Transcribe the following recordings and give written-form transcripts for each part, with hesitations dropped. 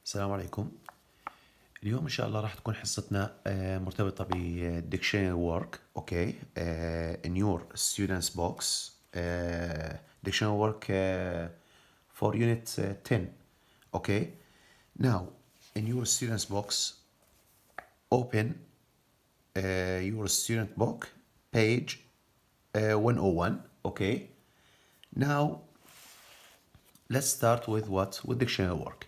السلام عليكم. اليوم إن شاء الله راح تكون حصتنا مرتبطة ب dictionary work. Okay, in your students box, dictionary work for unit 10. Okay, now in your students box, open your student book page 101. Okay, now let's start with what? With dictionary work.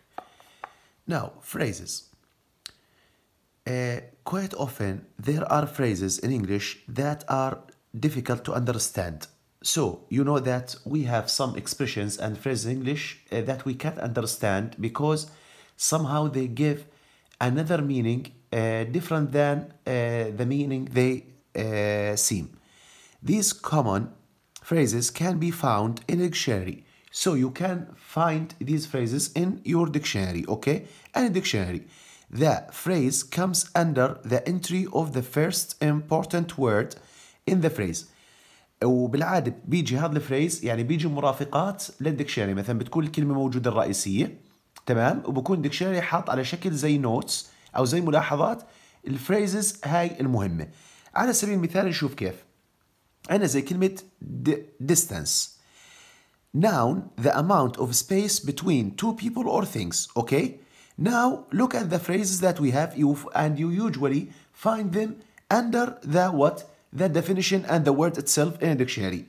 Now, phrases. Quite often there are phrases in English that are difficult to understand. So, you know that we have some expressions and phrases in English that we can't understand because somehow they give another meaning different than the meaning they seem. These common phrases can be found in a dictionary. So you can find these phrases in your dictionary, okay? And in dictionary, the phrase comes under the entry of the first important word in the phrase. وبالعادة بيجي هذا الفريز يعني بيجي مرافقات للدكشنري، مثلا بتكون الكلمة موجودة الرئيسية، تمام؟ وبكون الدكشنري حاط على شكل زي نوتس أو زي ملاحظات الفريزز هاي المهمة. على سبيل المثال نشوف كيف. أنا زي كلمة distance. Noun, the amount of space between two people or things, okay? Now, look at the phrases that we have, and you usually find them under the what? The definition and the word itself in a dictionary.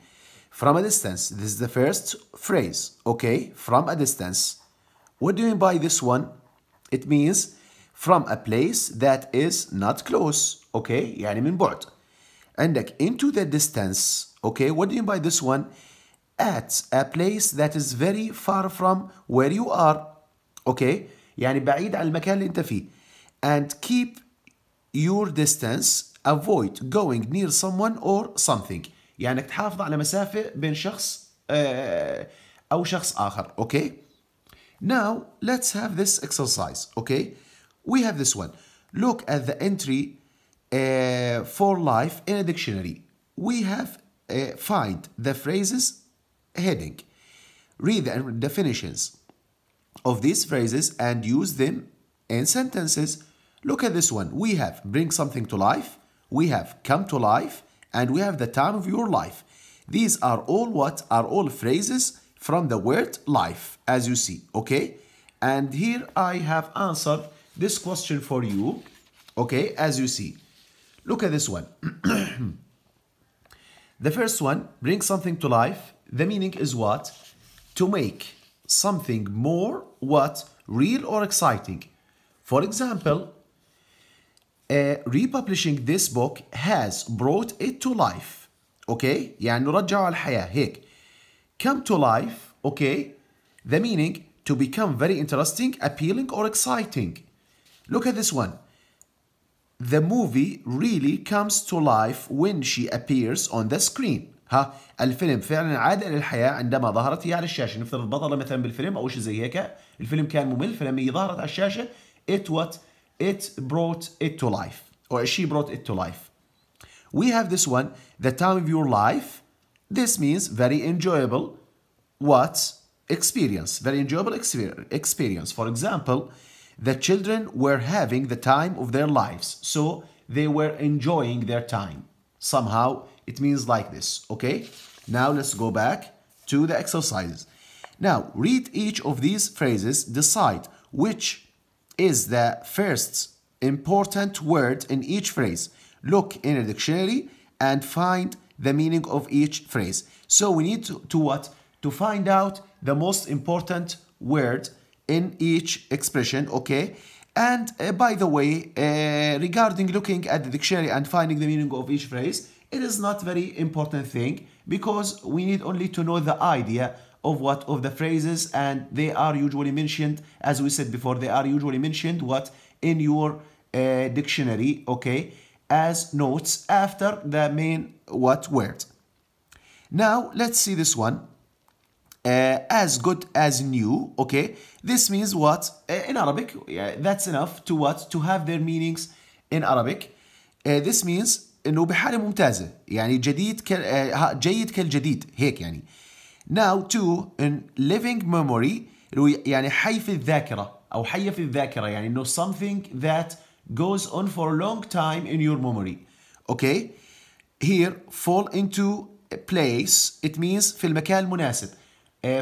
From a distance, this is the first phrase, okay? From a distance. What do you mean by this one? It means from a place that is not close, okay? يعني من بعد. عندك into the distance, okay? What do you mean by this one? At a place that is very far from where you are, okay? يعني بعيد عن المكان اللي انت فيه. And keep your distance, avoid going near someone or something. يعني انك تحافظ على مسافة بين شخص أو شخص آخر, okay? Now let's have this exercise, okay? We have this one. Look at the entry for life in a dictionary. We have find the phrases heading. Read the definitions of these phrases and use them in sentences. Look at this one. We have bring something to life, we have come to life, and we have the time of your life. These are all what? Are all phrases from the word life, as you see, okay? And here I have answered this question for you, okay, as you see. Look at this one. The first one, bring something to life. The meaning is what? To make something more what? Real or exciting. For example, republishing this book has brought it to life. Okay? يعني نرجعه على الحياة هيك. Come to life, okay? The meaning to become very interesting, appealing or exciting. Look at this one. The movie really comes to life when she appears on the screen. الفيلم فعلا عاد إلى الحياة عندما ظهرت هي على الشاشة. نفترض البطلة مثلا بالفيلم أو شيء زي هيك، الفيلم كان ممل فلما هي ظهرت على الشاشة it brought it to life, or she brought it to life. We have this one, the time of your life. This means very enjoyable experience, very enjoyable experience. For example, the children were having the time of their lives, so they were enjoying their time. Somehow it means like this, okay? Now let's go back to the exercises. Now read each of these phrases, decide which is the first important word in each phrase. Look in a dictionary and find the meaning of each phrase. So we need to what? To find out the most important word in each expression, okay? And by the way, regarding looking at the dictionary and finding the meaning of each phrase, it is not very important thing because we need only to know the idea of what of the phrases, and they are usually mentioned, as we said before, they are usually mentioned what in your dictionary, okay, as notes after the main what word. Now let's see this one. As good as new, okay? This means what? In Arabic, that's enough to what? To have their meanings in Arabic. This means إنه بحالة ممتازة، يعني جديد جيد كالجديد هيك يعني. Now to in living memory يعني حي في الذاكرة. أو حية في الذاكرة يعني إنه something that goes on for a long time in your memory. Okay? Here fall into a place it means في المكان المناسب.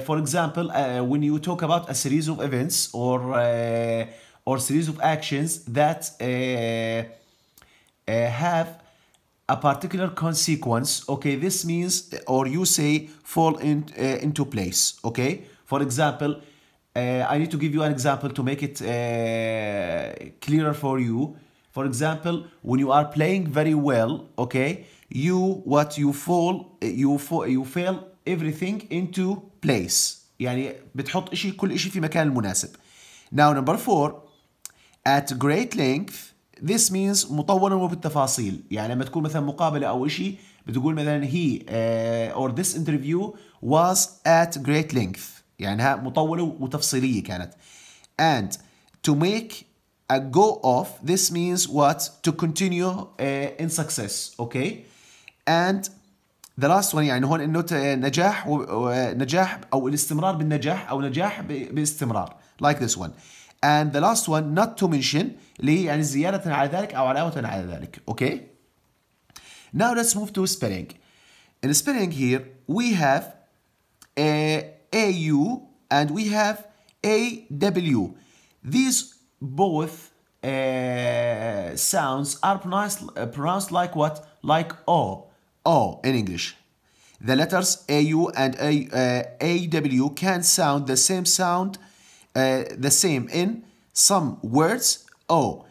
For example, when you talk about a series of events or series of actions that have a particular consequence, okay, this means, or you say fall into place, okay. For example, I need to give you an example to make it clearer for you. For example, when you are playing very well, okay, you fail everything into place. يعني بتحط كل إشي في مكان المناسب. Now number 4, at great length. This means مطولا وبالتفاصيل. يعني لما تكون مثلا مقابلة أو إشي بتقول مثلا he or this interview was at great length. يعني ها مطولة وتفصيلية كانت. And to make a go of, this means what? To continue in success. Okay? And the last one يعني هون إنه نجاح أو الاستمرار بالنجاح أو نجاح باستمرار. Like this one. And the last one, not to mention, اللي هي يعني زيادة على ذلك أو علاوة على ذلك. Okay? Now let's move to spelling. In spelling here, we have AU and we have AW. These both sounds are pronounced like what? Like O. O in English. The letters AU and AW can sound the same the same in some words. O.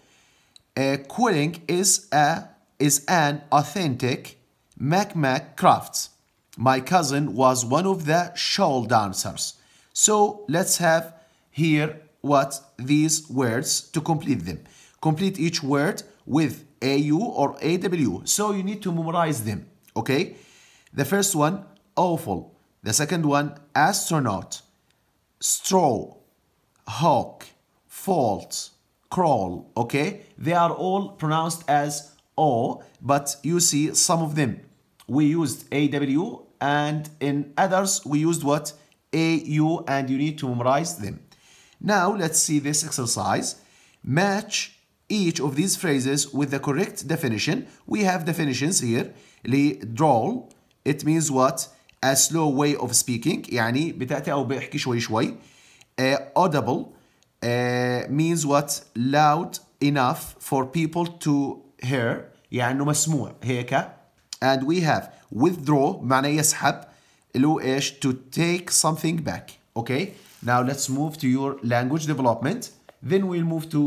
Quilling is an authentic Mac craft. My cousin was one of the shawl dancers. So let's have here what these words to complete them. Complete each word with AU or AW. So you need to memorize them. Okay? The first one, awful. The second one, astronaut. Straw. Hawk, fault, crawl, okay? They are all pronounced as O, but you see some of them we used AW and in others we used what? AU, and you need to memorize them. Now let's see this exercise. Match each of these phrases with the correct definition. We have definitions here. droll, it means what? A slow way of speaking, يعني بتأتي أو بيحكي شوي شوي. Audible means what? Loud enough for people to hear, يعني إنه مسموع هيك. And we have withdraw معناه يسحب اللي هو إيش? To take something back. Okay? Now let's move to your language development. Then we'll move to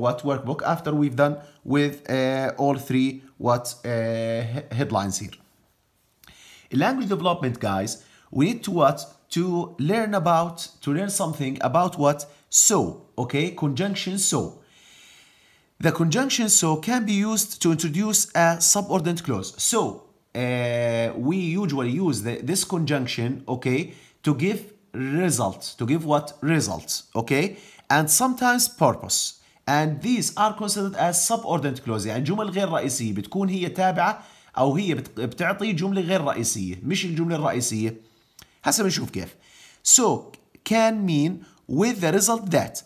what workbook after we've done with all three headlines here. In language development, guys, we need to what? To learn something about what? So, okay? Conjunction so. The conjunction so can be used to introduce a subordinate clause. So, we usually use this conjunction, okay, to give results. To give what? Results, okay? And sometimes purpose. And these are considered as subordinate clause. يعني جمل غير رئيسية بتكون هي تابعة أو هي بتعطي جملة غير رئيسية مش الجملة الرئيسية. هسه بنشوف كيف. So can mean with the result that.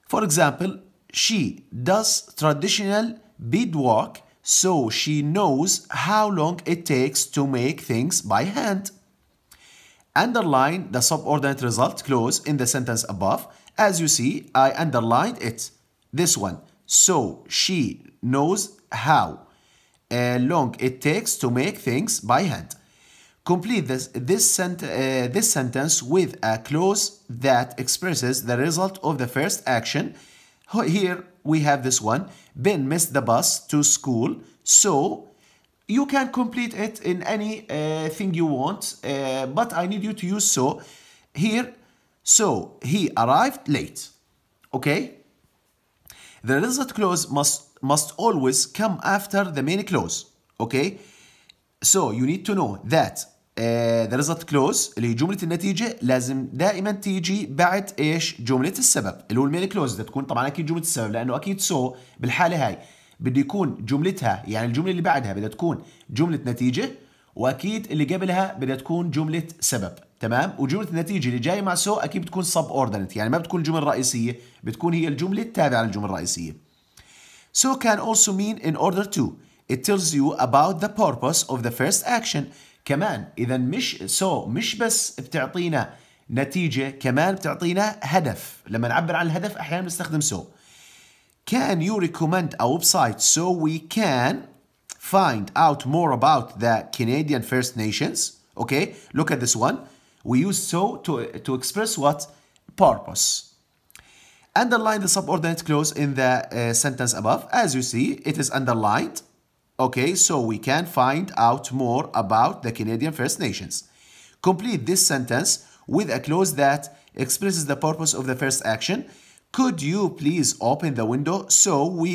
For example, she does traditional beadwork, so she knows how long it takes to make things by hand. Underline the subordinate result clause in the sentence above. As you see, I underlined it. This one. So she knows how long it takes to make things by hand. Complete this sentence with a clause that expresses the result of the first action. Here we have this one. Ben missed the bus to school. So you can complete it in any thing you want, but I need you to use so. Here, so he arrived late. Okay? The result clause must always come after the main clause. Okay? So you need to know that the result clause اللي هي جملة النتيجة لازم دائما تيجي بعد ايش؟ جملة السبب اللي هو المين كلوز. بدها تكون طبعا اكيد جملة السبب لانه اكيد سو بالحالة هاي بده يكون جملتها يعني الجملة اللي بعدها بدها تكون جملة نتيجة واكيد اللي قبلها بدها تكون جمله سبب. تمام. وجمله النتيجه اللي جايه مع سو اكيد بتكون subordinate، يعني ما بتكون الجمله الرئيسيه، بتكون هي الجمله التابعه للجمله الرئيسيه. So can also mean in order to. It tells you about the purpose of the first action. كمان إذا مش مش بس بتعطينا نتيجة، كمان بتعطينا هدف. لما نعبر عن الهدف أحيانا بنستخدم so. Can you recommend a website so we can find out more about the Canadian First Nations? Okay, look at this one. We use so to express what? Purpose. Underline the subordinate clause in the sentence above. As you see, it is underlined. Okay, so we can find out more about the Canadian First Nations. Complete this sentence with a clause that expresses the purpose of the first action. Could you please open the window so we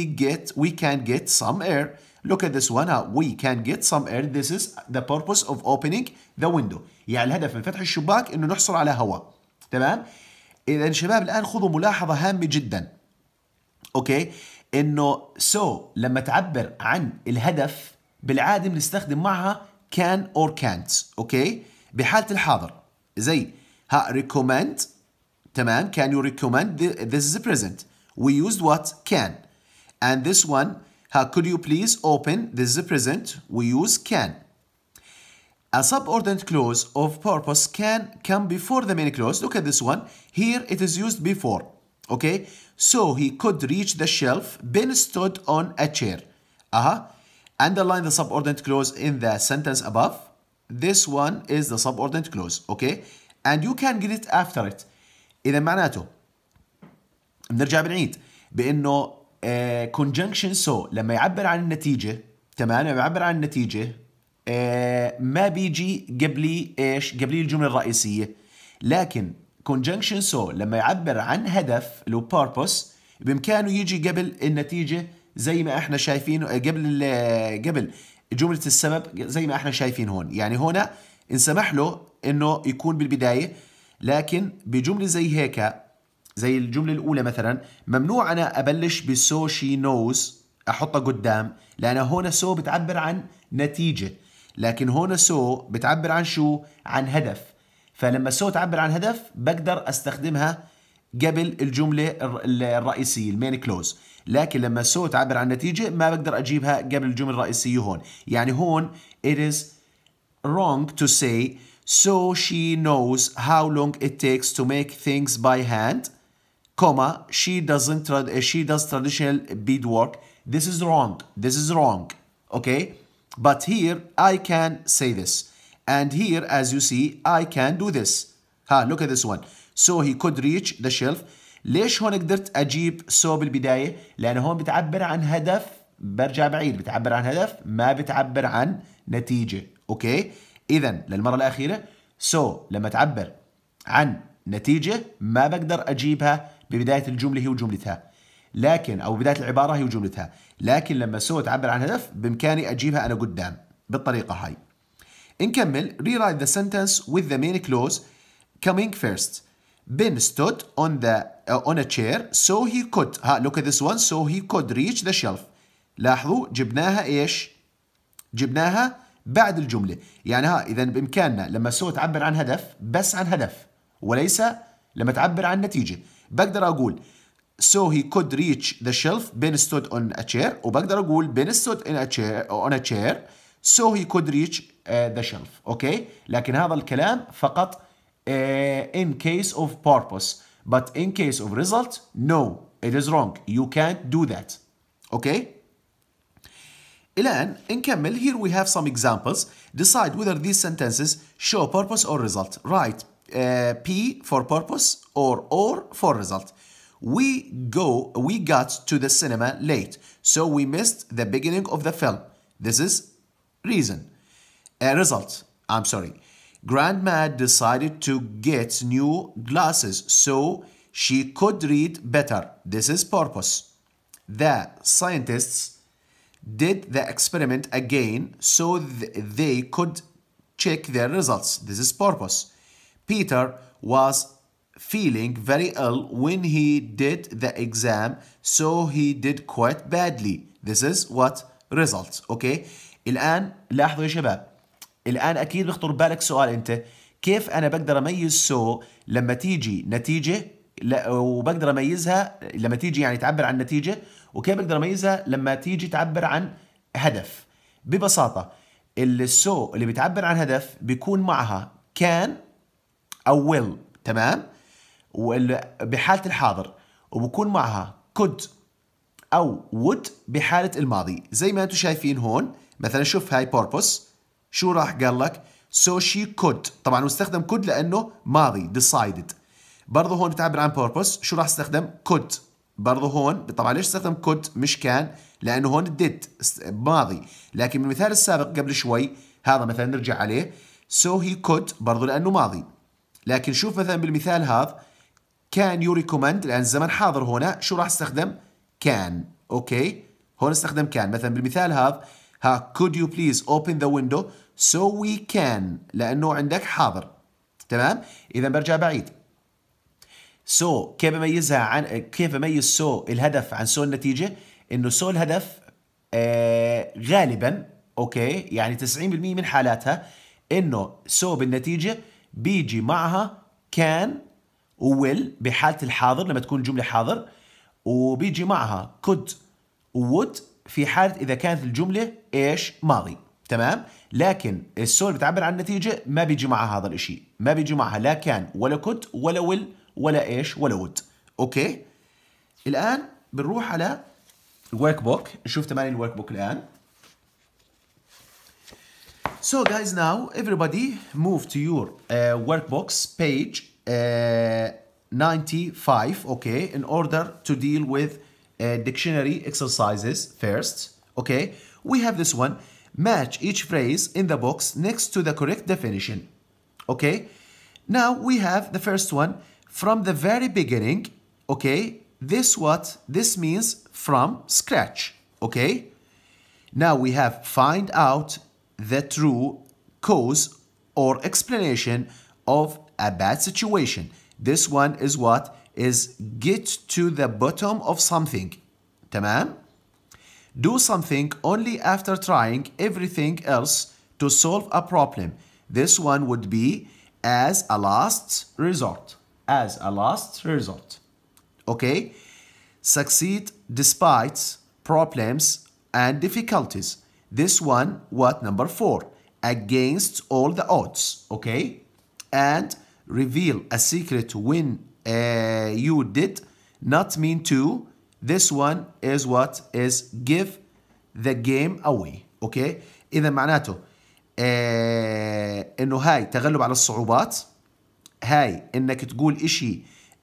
can get some air? Look at this one. We can get some air. This is the purpose of opening the window. يعني الهدف من فتح الشباك إنه نحصل على هواء. تمام؟ إذا شباب الآن خذوا ملاحظة هامة جدا. أوكي؟ إنه لما تعبر عن الهدف بالعادة بنستخدم معها can or can't. أوكي؟ بحالة الحاضر زي recommend. تمام. Can you recommend? This is the present. We used what? Can. And this one, could you please open? This is the present. We use can. A subordinate clause of purpose can come before the main clause. Look at this one. Here it is used before. Okay. So he could reach the shelf. Ben stood on a chair. Underline the subordinate clause in the sentence above. This one is the subordinate clause. Okay. And you can get it after it. إذا معناته بنرجع بنعيد بأنه conjunction so لما يعبر عن النتيجة. تمام. لما يعبر عن النتيجة ما بيجي قبلي ايش؟ قبلي الجملة الرئيسية. لكن conjunction so لما يعبر عن هدف اللي هو purpose بإمكانه يجي قبل النتيجة زي ما احنا شايفين، قبل جملة السبب زي ما احنا شايفين هون. يعني هنا انسمح له انه يكون بالبداية، لكن بجملة زي هيك زي الجملة الأولى مثلا ممنوع أنا أبلش بسو شي نوز أحطها قدام، لأن هنا سو بتعبر عن نتيجة، لكن هنا سو بتعبر عن شو؟ عن هدف. فلما سو تعبر عن هدف بقدر أستخدمها قبل الجملة الرئيسية المين كلوز، لكن لما سو تعبر عن نتيجة ما بقدر أجيبها قبل الجملة الرئيسية هون. يعني هون it is wrong to say so she knows how long it takes to make things by hand, comma, she does traditional beadwork. This is wrong. This is wrong. Okay? But here I can say this. And here, as you see, I can do this. Look at this one. So he could reach the shelf. ليش هون قدرت أجيب so بالبداية؟ لأن هون بتعبر عن هدف. برجع بعيد، بتعبر عن هدف ما بتعبر عن نتيجة. أوكي؟ إذن للمرة الأخيرة so لما تعبر عن نتيجة ما بقدر أجيبها ببداية الجملة هي وجملتها، لكن أو بداية العبارة هي وجملتها، لكن لما so تعبر عن هدف بإمكاني أجيبها أنا قدام بالطريقة هاي. نكمل. Rewrite the sentence with the main clause coming first. Ben stood on a chair so he could. Look at this one. So he could reach the shelf. لاحظوا جبناها إيش؟ جبناها بعد الجملة. يعني إذا بإمكاننا لما سو تعبر عن هدف بس عن هدف وليس لما تعبر عن نتيجة. بقدر أقول so he could reach the shelf. Ben stood on a chair. وبقدر أقول Ben stood on a chair so he could reach the shelf. أوكي. لكن هذا الكلام فقط in case of purpose. But in case of result, no, it is wrong. You can't do that. أوكي. الآن نكمل. Here we have some examples. Decide whether these sentences show purpose or result. Write P for purpose or for result. We got to the cinema late, so we missed the beginning of the film. This is reason. Result. I'm sorry. Grandma decided to get new glasses so she could read better. This is purpose. The scientists did the experiment again so they could check their results. This is purpose. Peter was feeling very ill when he did the exam, so he did quite badly. This is what? Result. Okay. الآن لاحظوا يا شباب الآن أكيد بيخطر ببالك سؤال أنت، كيف أنا بقدر أميز so لما تيجي نتيجة وبقدر أميزها لما تيجي يعني تعبر عن نتيجة، وكيف بقدر أميزها لما تيجي تعبر عن هدف؟ ببساطة السو اللي بتعبر عن هدف بيكون معها can أو will، تمام؟ بحالة الحاضر، وبكون معها could أو would بحالة الماضي. زي ما أنتم شايفين هون مثلا، شوف هاي purpose شو راح قال لك؟ so she could، طبعا واستخدم could لأنه ماضي decided. برضه هون بتعبر عن purpose، شو راح استخدم؟ could. برضه هون طبعا ليش استخدم could مش كان؟ لأنه هون did ماضي. لكن بالمثال السابق قبل شوي هذا مثلا نرجع عليه so he could برضه لأنه ماضي. لكن شوف مثلا بالمثال هذا can you recommend، لأن الزمن حاضر هنا شو راح استخدم؟ can. أوكي هون استخدم can. مثلا بالمثال هذا could you please open the window so we can، لأنه عندك حاضر، تمام؟ إذا برجع بعيد so كيف بميزها عن كيف بميز so الهدف عن so النتيجة؟ إنه so الهدف غالبا أوكي يعني 90% من حالاتها إنه so بالنتيجة بيجي معها can و will بحالة الحاضر لما تكون الجملة حاضر، وبيجي معها could و would في حالة إذا كانت الجملة إيش؟ ماضي، تمام؟ لكن السو اللي بتعبر عن النتيجة ما بيجي معها هذا الإشي، ما بيجي معها لا كان ولا could ولا will ولا إيش ولا would. أوكي؟ الآن بنروح على الورك بوك، نشوف تمارين الورك بوك الآن. So guys, now everybody move to your workbooks page 95, okay, in order to deal with dictionary exercises first. Okay, we have this one. Match each phrase in the box next to the correct definition. Okay, now we have the first one. From the very beginning, okay, this means from scratch. Okay, now we have find out the true cause or explanation of a bad situation. This one is what? Is get to the bottom of something. تمام? Do something only after trying everything else to solve a problem. This one would be as a last resort. As a last resort. Okay? Succeed despite problems and difficulties. This one, what? Number 4. Against all the odds. Okay? And reveal a secret when you did not mean to. This one is what? Is give the game away. Okay? إذا معناته إنه هاي تغلب على الصعوبات. هاي إنك تقول إشي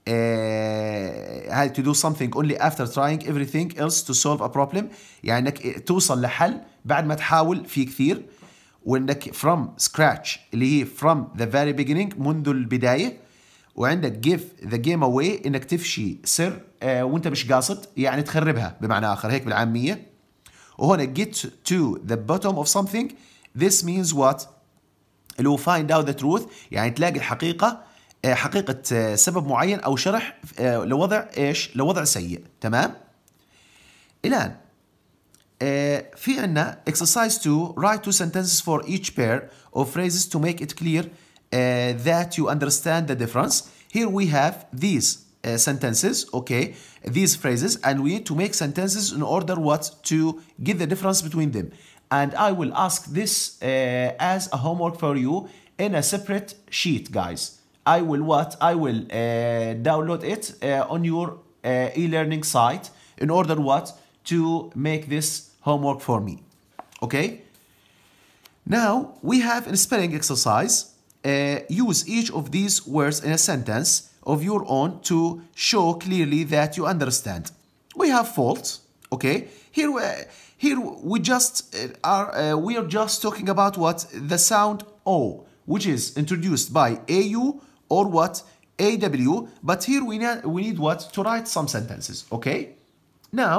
هاي to do something only after trying everything else to solve a problem. يعني إنك توصل لحل بعد ما تحاول فيه كثير. وإنك from scratch اللي هي from the very beginning منذ البداية. وعندك give the game away إنك تفشي سر وإنت مش قاصد، يعني تخربها بمعنى آخر هيك بالعامية. وهنا get to the bottom of something. This means what؟ اللي هو find out the truth، يعني تلاقي الحقيقة، حقيقة سبب معين أو شرح لوضع إيش؟ لوضع سيء. تمام؟ الآن في عنا exercise 2 write 2 sentences for each pair of phrases to make it clear that you understand the difference. Here we have these sentences, okay, these phrases, and we need to make sentences in order what? To get the difference between them. And I will ask this as a homework for you in a separate sheet, guys. I will what? I will download it on your e-learning site in order what? To make this homework for me. Okay? Now we have a spelling exercise. Use each of these words in a sentence of your own to show clearly that you understand. We have fault. Okay? Here we just we are just talking about what? The sound O, which is introduced by AU or what? AW. But here we need what? To write some sentences. Okay? Now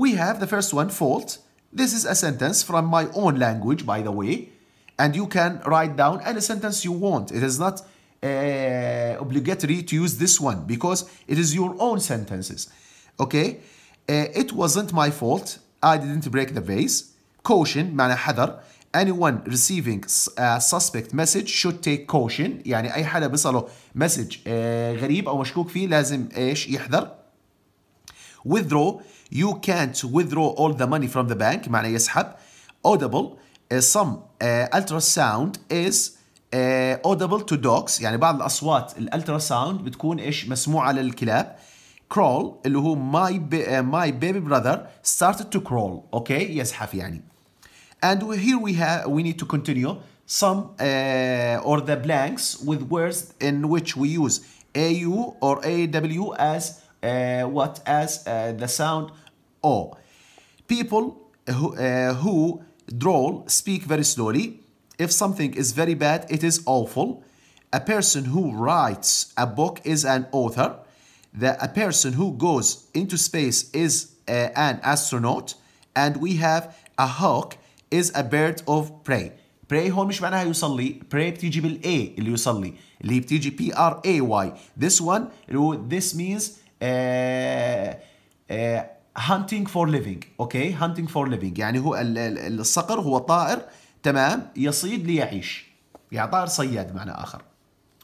we have the first one, fault. This is a sentence from my own language, by the way, and you can write down any sentence you want. It is not obligatory to use this one because it is your own sentences. Okay? It wasn't my fault. I didn't break the vase. Caution, معنى حذر. anyone receiving a suspect message should take caution. يعني أي حدا بيصله مسج غريب أو مشكوك فيه لازم إيش يحذر. withdraw, you can't withdraw all the money from the bank معنى يسحب. audible, some ultrasound is audible to dogs. يعني بعض الأصوات الالتراساوند بتكون إيش مسموعة للكلاب. crawl اللي هو my baby brother started to crawl. okay يزحف يعني. and here we need to continue some or the blanks with words in which we use AU or AW as the sound O. People who drawl speak very slowly. If something is very bad, it is awful. A person who writes a book is an author. A person who goes into space is an astronaut. And we have a hawk is a bird of prey. prey هون مش معناها يصلي. prey بتيجي بالA اللي يصلي اللي بتيجي PRAY. This one this means hunting for living. okay hunting for living يعني هو الصقر هو طائر تمام يصيد ليعيش. يعني طائر صياد بمعنى آخر.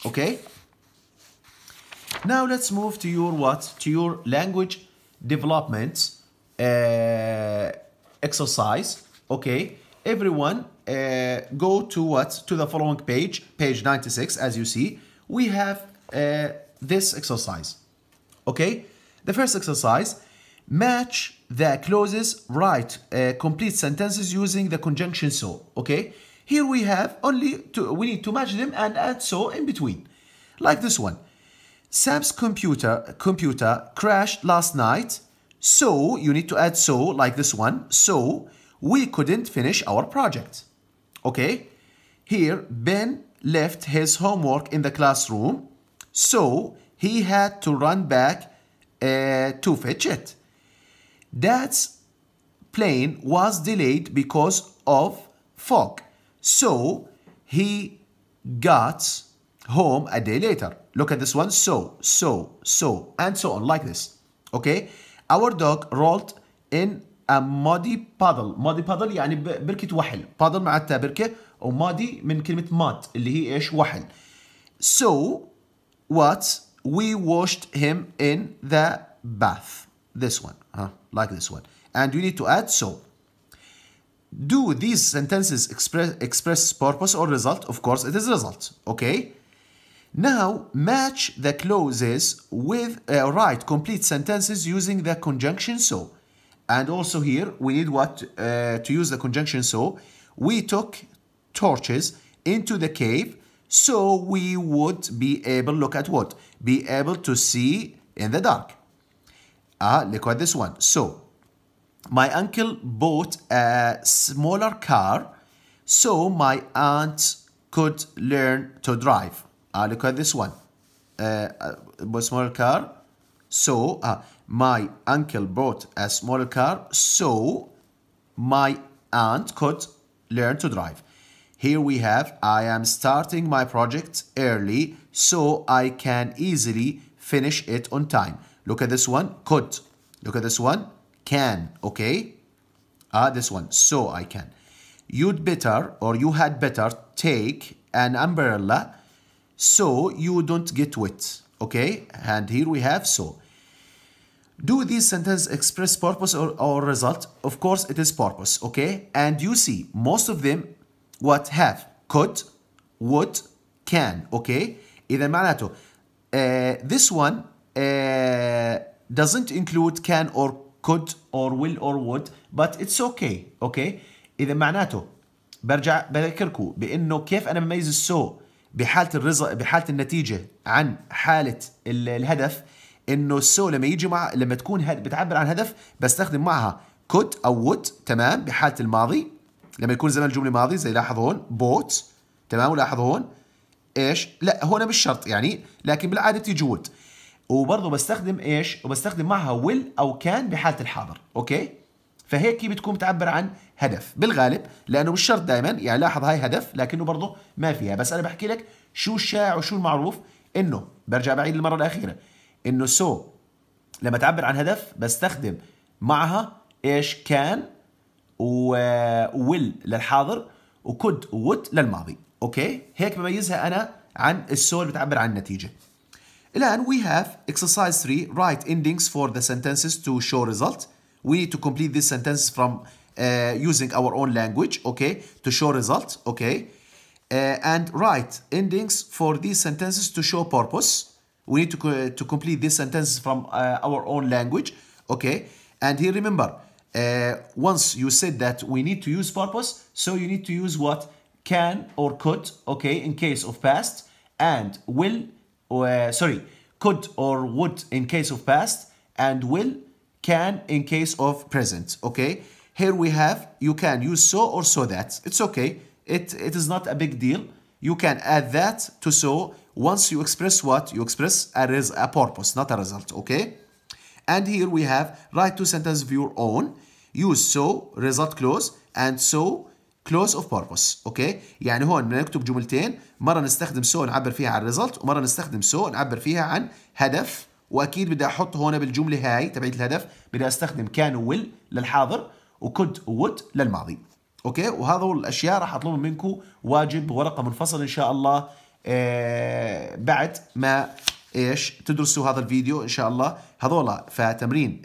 okay now let's move to your language development exercise. okay everyone go to the following page 96. As you see we have this exercise. okay the first exercise, match the clauses, write complete sentences using the conjunction so. okay here we have we need to match them and add so in between, like this one. Sam's computer crashed last night, so you need to add so, like this one. So we couldn't finish our project. okay here Ben left his homework in the classroom, so he had to run back to fetch it. Dad's plane was delayed because of fog, so he got home a day later. Look at this one. So, and so on, like this. okay our dog rolled in a muddy puddle. muddy puddle يعني بركة وحل. puddle معناتها بركة ومuddy من كلمة mud اللي هي إيش وحل. so we washed him in the bath. this one like this one. and you need to add so. do these sentences express purpose or result? Of course it is result. okay now match the clauses with write complete sentences using the conjunction so. and also here we need to use the conjunction so. we took torches into the cave so we would be able, look at what, be able to see in the dark. Look at this one. so my uncle bought a smaller car so my aunt could learn to drive. Look at this one. Smaller car. So my uncle bought a smaller car so my aunt could learn to drive. Here we have I am starting my project early so I can easily finish it on time. Look at this one. Could. Look at this one. Can. okay this one. so I can. You'd better or you had better take an umbrella so you don't get wet. okay and here we have so. do these sentences express purpose or result? Of course it is purpose. okay and you see most of them have could, would, can. okay إذا معناته this one doesn't include can or could or will or would, but it's okay. okay إذا معناته برجع بذكركم بأنه كيف أنا بميز السو بحالة النتيجة عن حالة الهدف. إنه السو لما تكون بتعبر عن هدف بستخدم معها could أو would تمام بحالة الماضي لما يكون زمن الجملة ماضي زي لاحظ هون bought تمام. ولاحظ هون إيش لا هون مش شرط يعني لكن بالعادة تيجي would. وبرضه بستخدم إيش وبستخدم معها will أو كان بحالة الحاضر. أوكي فهيك بتكون بتعبر عن هدف بالغالب لأنه مش شرط دائما. يعني لاحظ هاي هدف لكنه برضه ما فيها. بس أنا بحكي لك شو الشائع وشو المعروف. إنه برجع بعيد المرة الأخيرة إنه سو لما تعبر عن هدف بستخدم معها إيش كان وويل للحاضر و could و would للماضي. اوكي هيك بميزها انا عن السؤال بتعبر عن النتيجه. الان we have exercise 3 write endings for the sentences to show result. We need to complete this sentence from using our own language, okay, to show result, okay, and write endings for these sentences to show purpose. We need to complete this sentence from our own language, okay. And here remember, once you said that we need to use purpose, so you need to use what? Can or could, okay, in case of past, and will, could or would in case of past, and will, can in case of present, okay. Here we have, you can use so or so that. It's okay. It is not a big deal. You can add that to so once you express what? You express a purpose, not a result, okay? And here we have write two sentences of your own. Use so, result clause, and so clause of purpose, okay? يعني هون بدنا نكتب جملتين، مرة نستخدم so نعبر فيها عن result، ومرة نستخدم so نعبر فيها عن هدف. واكيد بدي احط هون بالجمله هاي تبعت الهدف بدي استخدم كان ويل للحاضر وكود وود للماضي. اوكي وهذول الاشياء راح اطلبهم منكم واجب ورقه منفصل ان شاء الله بعد ما ايش تدرسوا هذا الفيديو ان شاء الله. هذول فتمرين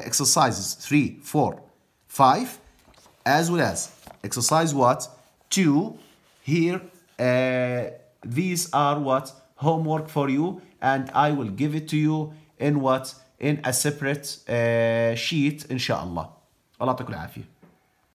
exercises 3 4 5 as well as exercise what 2 here. These are what homework for you, and I will give it to you in what? In a separate sheet إن شاء الله. الله يعطيكم العافية.